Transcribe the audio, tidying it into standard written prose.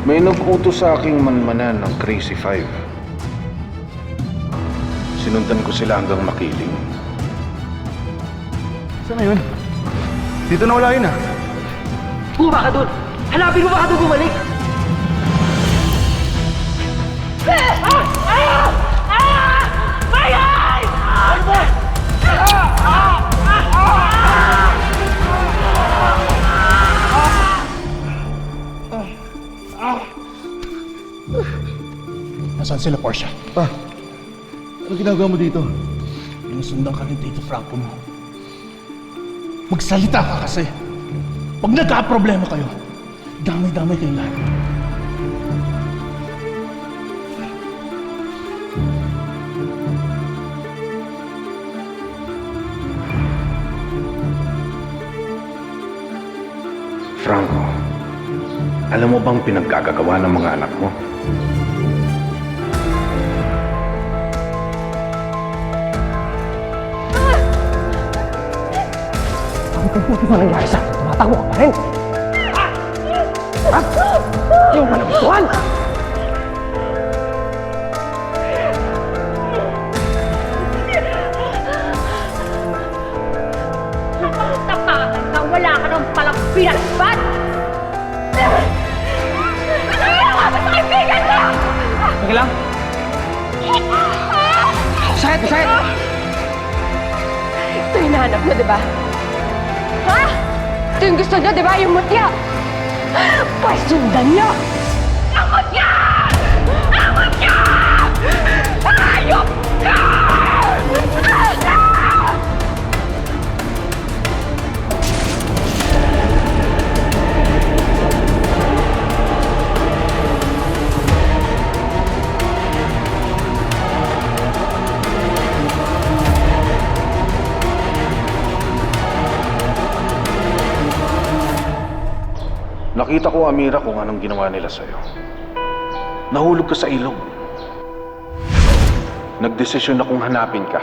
May nag-utos sa aking manmanan ng Crazy Five. Sinundan ko sila hanggang makiling. Saan na yun? Dito na wala yun ah. Bumaba ka dun! Hanapin mo baka doon bumalik! Nasaan sila, Portia? Ano ginagawa mo dito? Sinusundan ka ni Tito Franco mo. Magsalita ka kasi. Pag nagka-problema kayo, damay-damay kayo lahat. Franco, alam mo bang pinaggagawa ng mga anak mo? Ano ba nangyari sa'yo? Tumatakbo ka pa rin! Yung managustuhan! Tapakan ka, wala ka nang palang pinagbat! Ano ginawa mo sa kaibigan ko? Sige lang! Sakit! Sakit! Ito yung hinahanap mo, di ba? Ha? Ito yung gusto niyo, di ba? Yung mutya! Pasundan niyo! Ang mutya! Ang mutya! Ayop ka! Nakita ko, Amira, kung anong ginawa nila sa'yo. Nahulog ka sa ilog. Nagdesisyon akong hanapin ka.